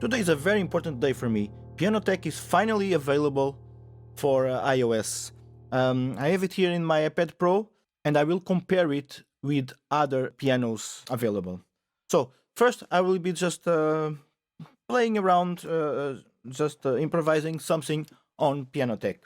Today is a very important day for me. Pianoteq is finally available for iOS. I have it here in my iPad Pro, and I will compare it with other pianos available. So first I will be just playing around, just improvising something on Pianoteq.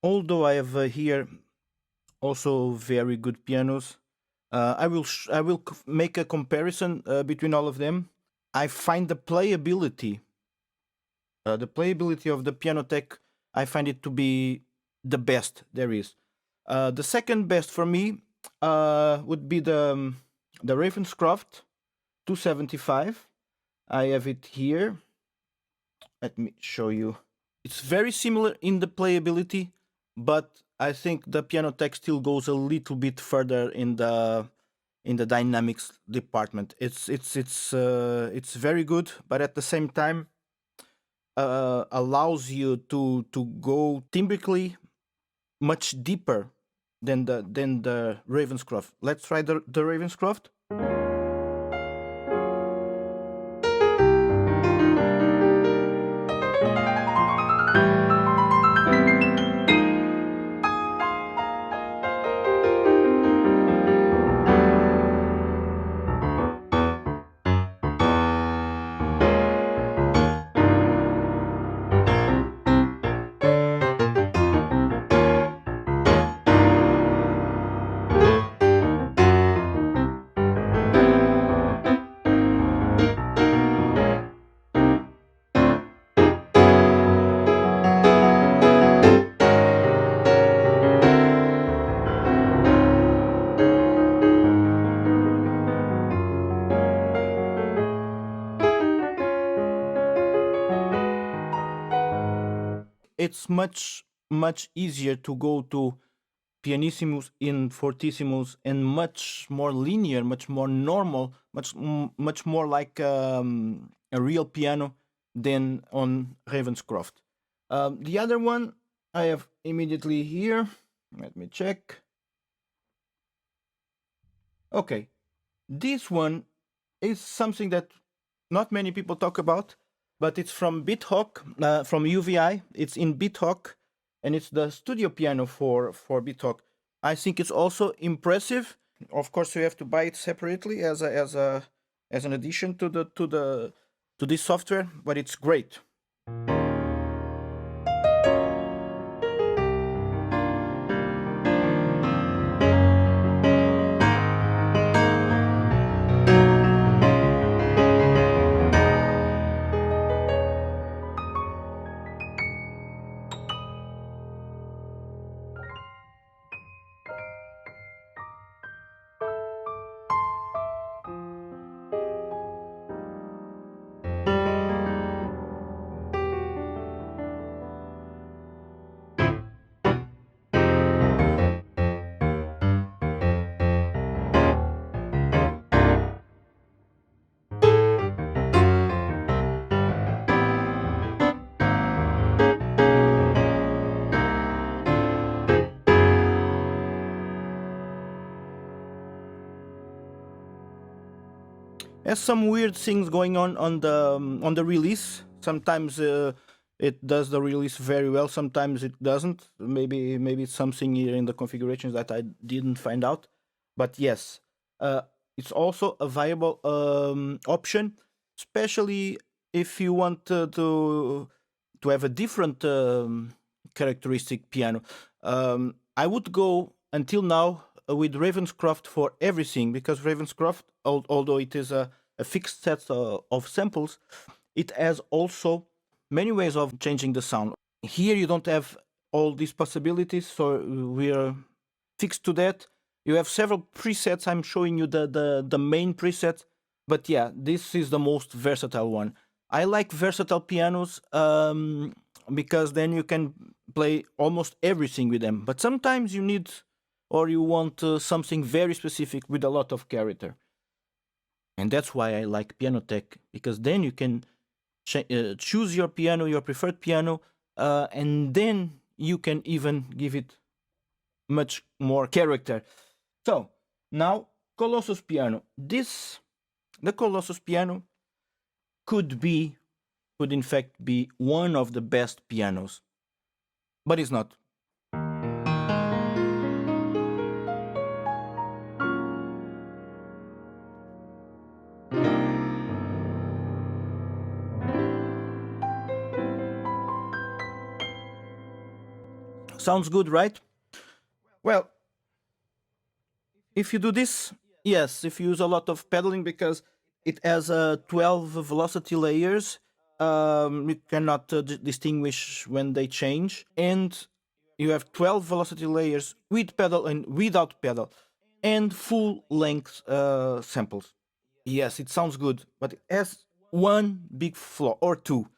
Although I have here also very good pianos, I will make a comparison between all of them. I find the playability of the Pianoteq, I find it to be the best there is. The second best for me would be the Ravenscroft 275. I have it here. Let me show you. It's very similar in the playability, but I think the Pianoteq still goes a little bit further in the dynamics department. It's very good, but at the same time allows you to go timbrically much deeper than the Ravenscroft. Let's try the Ravenscroft. it's much easier to go to pianissimos in fortissimos and much more linear, much more normal, much more like a real piano than on Ravenscroft. The other one I have immediately here. Let me check. Okay, this one is something that not many people talk about, but it's from Beathawk, from UVI. It's in Beathawk, and it's the studio piano for Beathawk. I think it's also impressive. Of course, you have to buy it separately as an addition to this software, but it's great. There's some weird things going on the release. Sometimes it does the release very well. Sometimes it doesn't. Maybe it's something here in the configurations that I didn't find out. But yes, it's also a viable option, especially if you want to have a different characteristic piano. I would go until now with Ravenscroft for everything, because Ravenscroft, although it is a fixed set of samples, it has also many ways of changing the sound. Here you don't have all these possibilities, so we are fixed to that. You have several presets. I'm showing you the main preset, but yeah, this is the most versatile one. I like versatile pianos because then you can play almost everything with them, but sometimes you need, or you want something very specific with a lot of character. And that's why I like Pianoteq, because then you can choose your piano, your preferred piano, and then you can even give it much more character. So now Colossus piano. The Colossus piano could in fact be one of the best pianos, but it's not. Sounds good, right? Well, if you do this, yes, if you use a lot of pedaling, because it has 12 velocity layers, you cannot distinguish when they change, and you have 12 velocity layers with pedal and without pedal, and full length samples. Yes, it sounds good, but it has one big flaw, or two.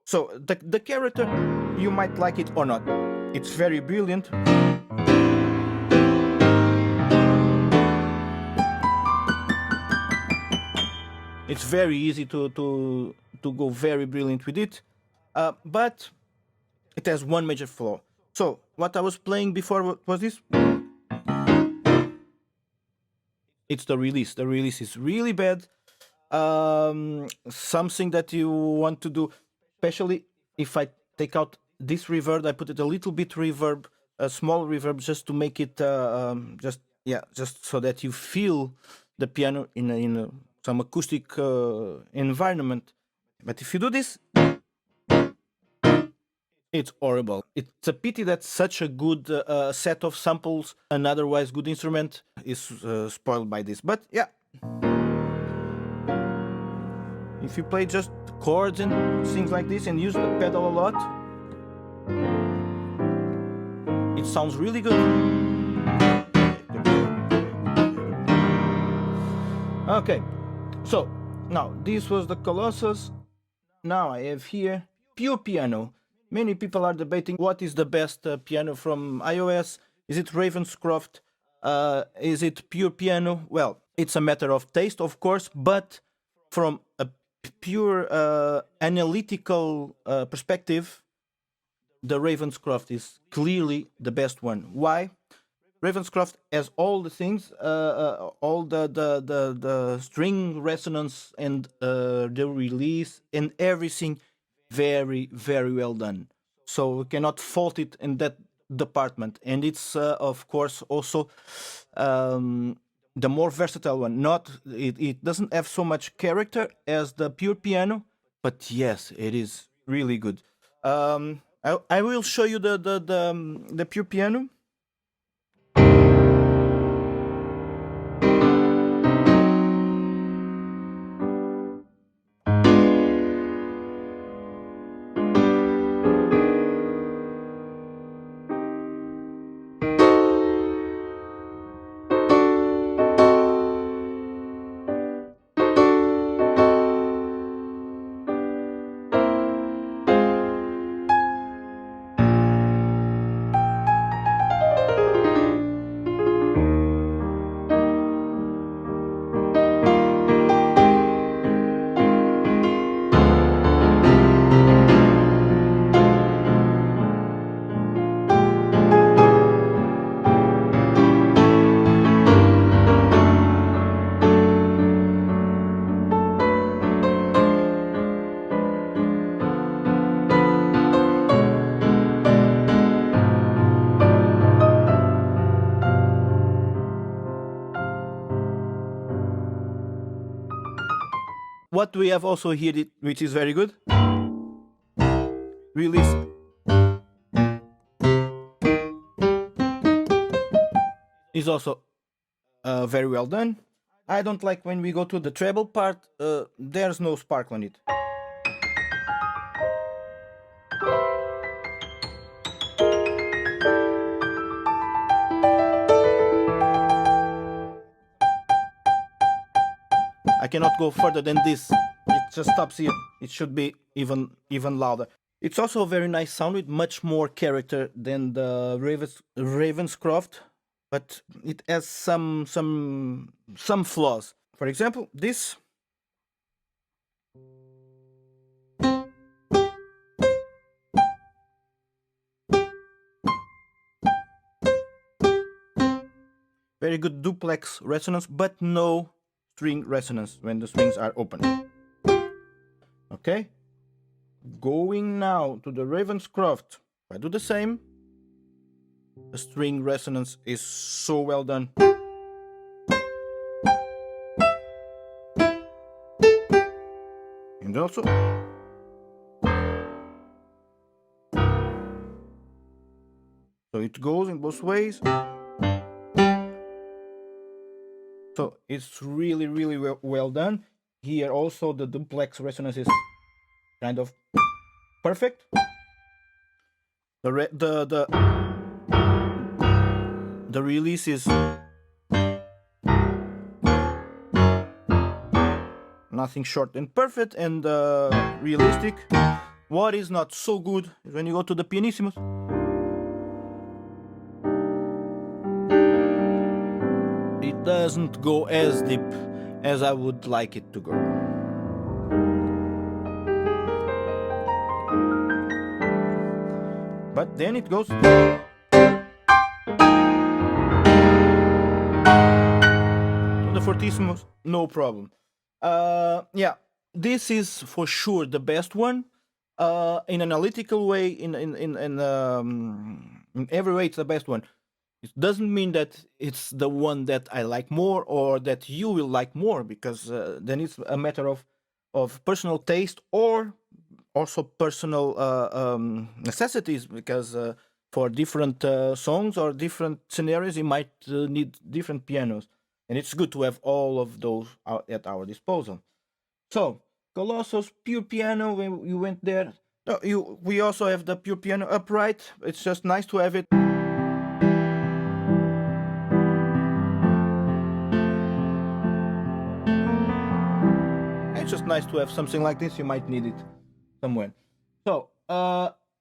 So the character, you might like it or not. It's very brilliant. It's very easy to go very brilliant with it, but it has one major flaw. So what I was playing before was this. It's the release. The release is really bad. Something that you want to do, especially if I take out this reverb, I put it a little bit reverb, a small reverb, just to make it just so that you feel the piano in some acoustic environment. But if you do this, it's horrible. It's a pity that such a good set of samples, an otherwise good instrument, is spoiled by this. But yeah, if you play just chords and things like this and use the pedal a lot, it sounds really good. Okay, so now this was the Colossus. Now I have here pure piano. Many people are debating what is the best piano from iOS. Is it Ravenscroft? Is it pure piano? Well, it's a matter of taste, of course, but from a pure analytical perspective, the Ravenscroft is clearly the best one. Why? Ravenscroft has all the things, all the string resonance and the release and everything very, very well done. So we cannot fault it in that department. And it's, of course, also the more versatile one. Not it doesn't have so much character as the pure piano, but yes, it is really good. I will show you the pure piano. What we have also here, which is very good, release is also very well done. I don't like when we go to the treble part, there's no sparkle on it. I cannot go further than this. It just stops here. It should be even louder. It's also a very nice sound with much more character than the Ravenscroft, but it has some flaws. For example, this. Very good duplex resonance, but no string resonance when the strings are open. Okay, going now to the Ravenscroft. If I do the same, the string resonance is so well done. And also so it goes in both ways. So it's really well done. Here also the duplex resonance is kind of perfect. The release is nothing short and perfect and realistic. What is not so good is when you go to the pianissimos. It doesn't go as deep as I would like it to go. But then it goes to the fortissimos, no problem. Yeah, this is for sure the best one. In an analytical way, in every way, it's the best one. It doesn't mean that it's the one that I like more or that you will like more, because then it's a matter of personal taste or also personal necessities, because for different songs or different scenarios you might need different pianos, and it's good to have all of those at our disposal. So Colossus pure piano, when you went there, we also have the pure piano upright. It's just nice to have it. It's just nice to have something like this. You might need it somewhere. So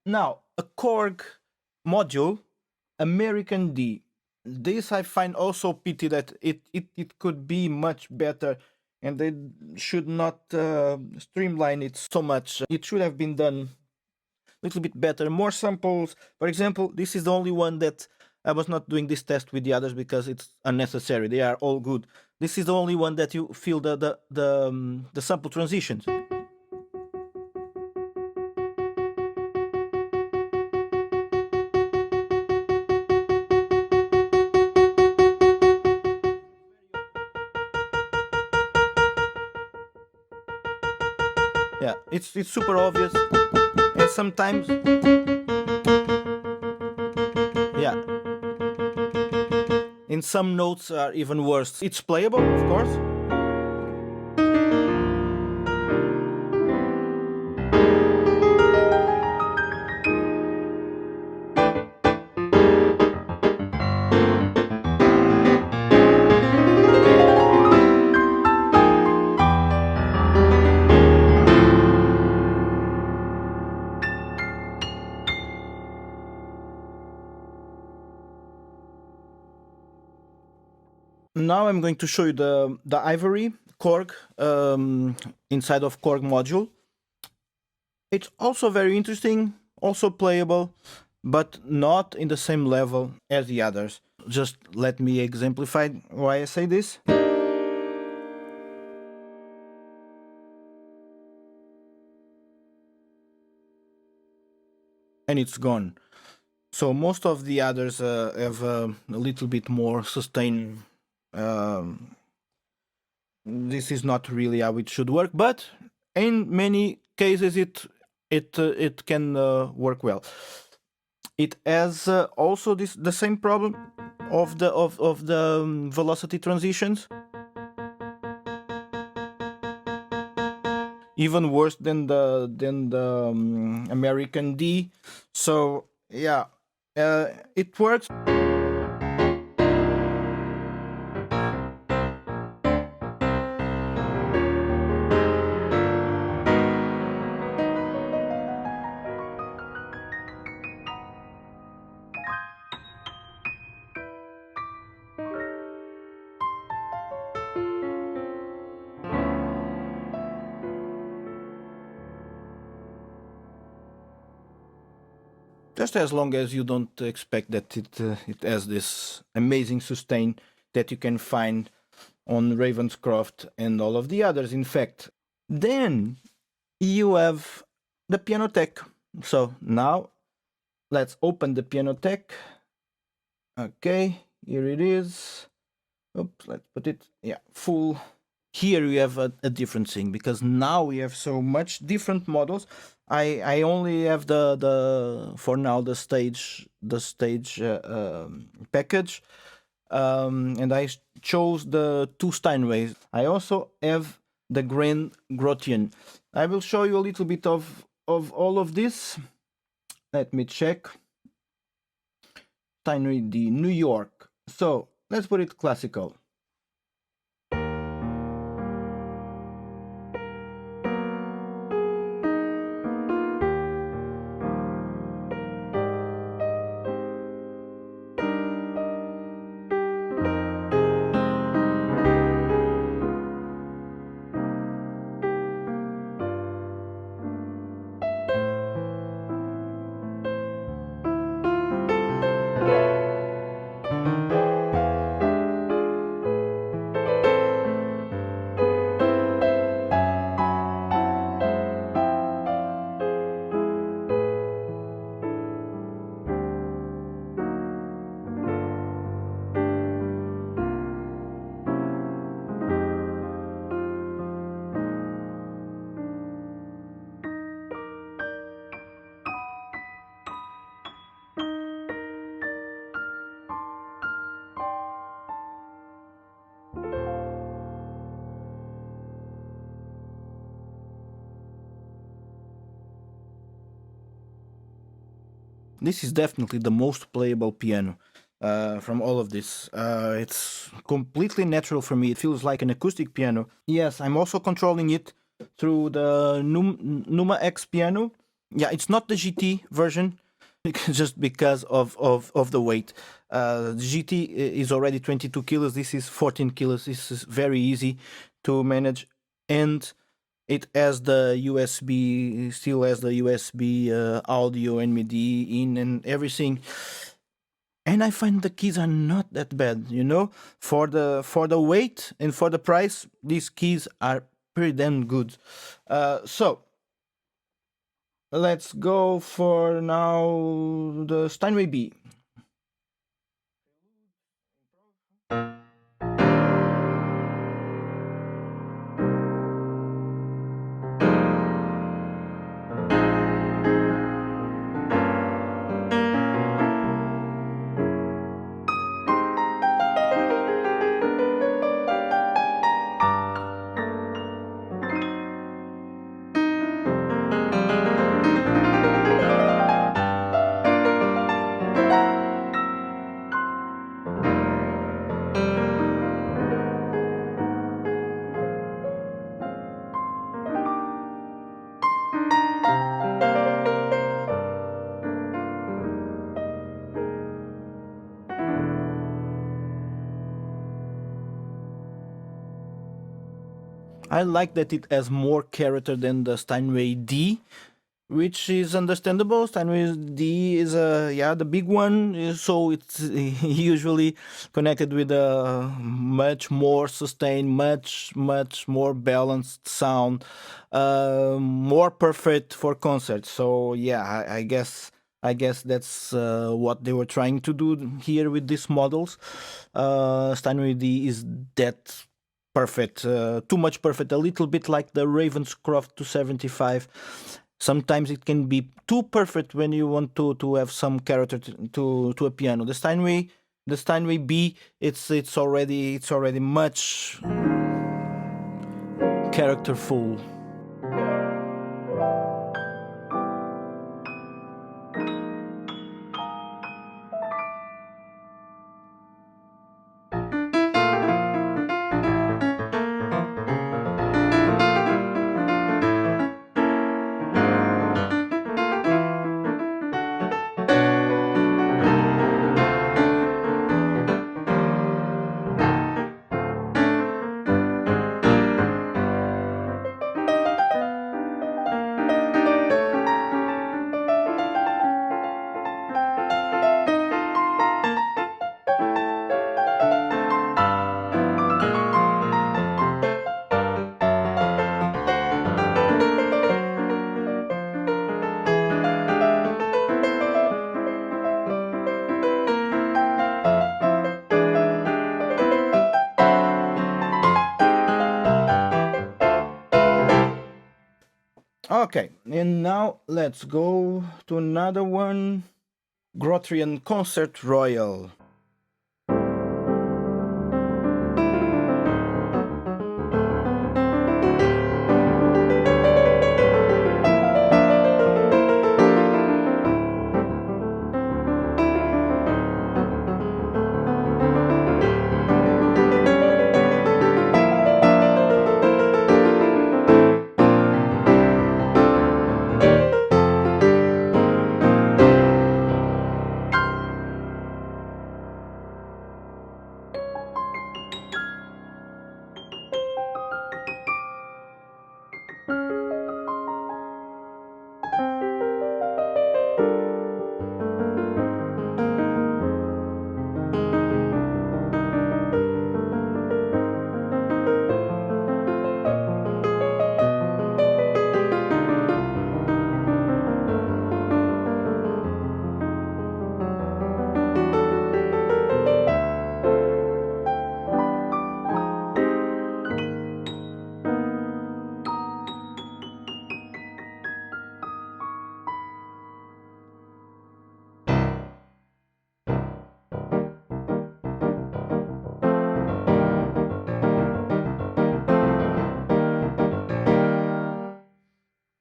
Now, a Korg module, American D. This I find also pity that it could be much better, and they should not streamline it so much. It should have been done a little bit better, more samples. For example, this is the only one that I was not doing this test with the others because it's unnecessary. They are all good. This is the only one that you feel the sample transitions. Yeah, it's super obvious, and sometimes, yeah, in some notes are even worse. It's playable, of course. Now I'm going to show you the Ivory Korg inside of Korg module. It's also very interesting, also playable, but not in the same level as the others. Just let me exemplify why I say this. And it's gone. So most of the others have a little bit more sustain. This is not really how it should work, but in many cases it can work well. It has also the same problem of the velocity transitions, even worse than the American D. So yeah, it works. Just as long as you don't expect that it has this amazing sustain that you can find on Ravenscroft and all of the others. In fact, then you have the Pianoteq. So now let's open the Pianoteq. Okay, here it is. Oops, let's put it, yeah, full. Here we have a different thing because now we have so much different models. I only have the for now the stage package, and I chose the two Steinways. I also have the Grand Grothian. I will show you a little bit of all of this. Let me check. Steinway D, New York. So let's put it classical. This is definitely the most playable piano from all of this. It's completely natural for me. It feels like an acoustic piano. Yes, I'm also controlling it through the Numa X piano. Yeah, it's not the GT version, just because of the weight. The GT is already 22 kilos. This is 14 kilos. This is very easy to manage, and it has the USB, still has the USB audio and MIDI in and everything. And I find the keys are not that bad, you know, for the weight and for the price. These keys are pretty damn good. So let's go for now the Steinway B. I like that it has more character than the Steinway D, which is understandable. Steinway D is the big one, so it's usually connected with a much more sustained, much more balanced sound, more perfect for concerts. So yeah, I guess that's what they were trying to do here with these models. Steinway D is that perfect, too much perfect, a little bit like the Ravenscroft 275. Sometimes it can be too perfect when you want to have some character to a piano. The Steinway B, it's already much characterful. Okay, and now let's go to another one. Grotrian Concert Royal.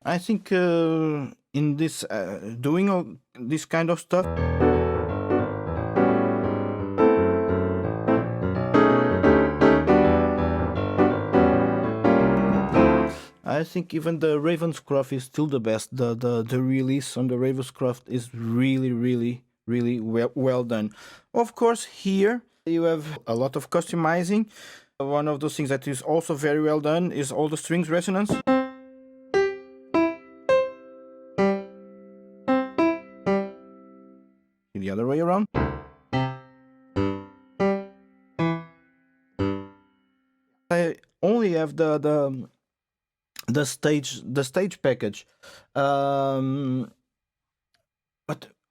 I think in this doing all this kind of stuff, I I think even the Ravenscroft is still the best. The release on the Ravenscroft is really well done. Of course, here you have a lot of customizing. One of those things that is also very well done is all the strings resonance. The other way around. I only have the stage package, but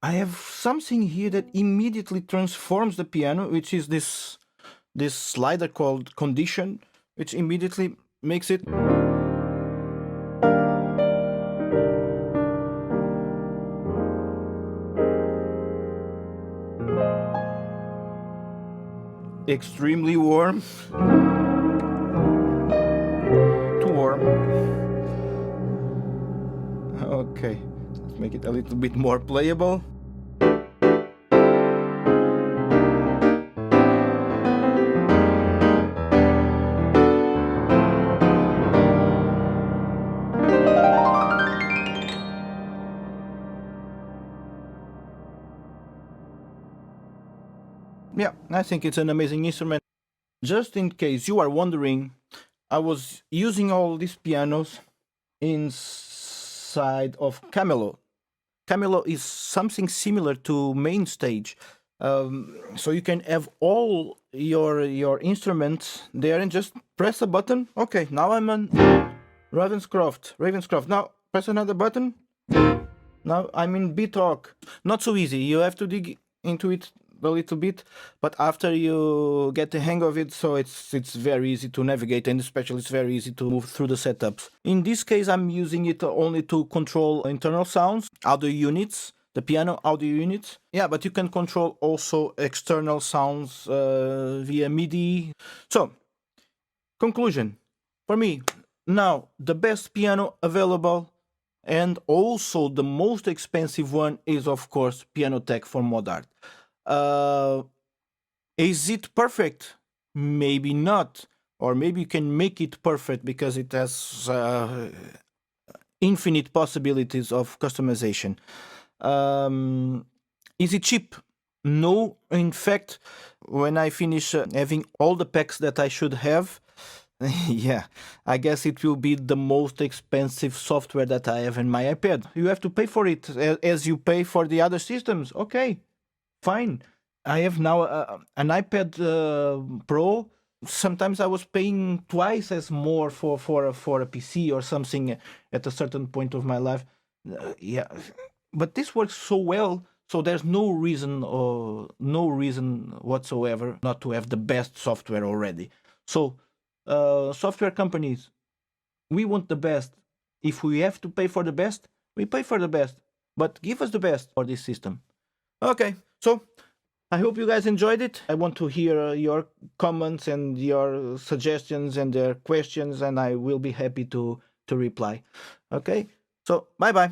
I have something here that immediately transforms the piano, which is this slider called condition, which immediately makes it extremely warm. Too warm. Okay, let's make it a little bit more playable. Yeah, I think it's an amazing instrument. Just in case you are wondering, I was using all these pianos inside of Camelot. Camelot is something similar to main stage. So you can have all your instruments there and just press a button. Okay, now I'm on Ravenscroft. Now press another button. Now I'm in Beathawk. Not so easy. You have to dig into it a little bit, but after you get the hang of it, so it's very easy to navigate, and especially it's very easy to move through the setups. In this case, I'm using it only to control internal sounds, audio units, the piano audio units. Yeah, but you can control also external sounds via Midi. So, conclusion. For me, now the best piano available and also the most expensive one is, of course, Pianoteq from Modartt. Is it perfect? Maybe not. Or maybe you can make it perfect because it has infinite possibilities of customization. Is it cheap? No. In fact, when I finish having all the packs that I should have, yeah, I guess it will be the most expensive software that I have in my iPad. You have to pay for it as you pay for the other systems. Okay, fine. I have now an iPad Pro. Sometimes I was paying twice as more for a PC or something at a certain point of my life. Yeah, but this works so well, so there's no reason whatsoever not to have the best software already. So, software companies, we want the best. If we have to pay for the best, we pay for the best. But give us the best for this system. Okay, so I hope you guys enjoyed it. I want to hear your comments and your suggestions and their questions, and I will be happy to reply. Okay, so bye bye.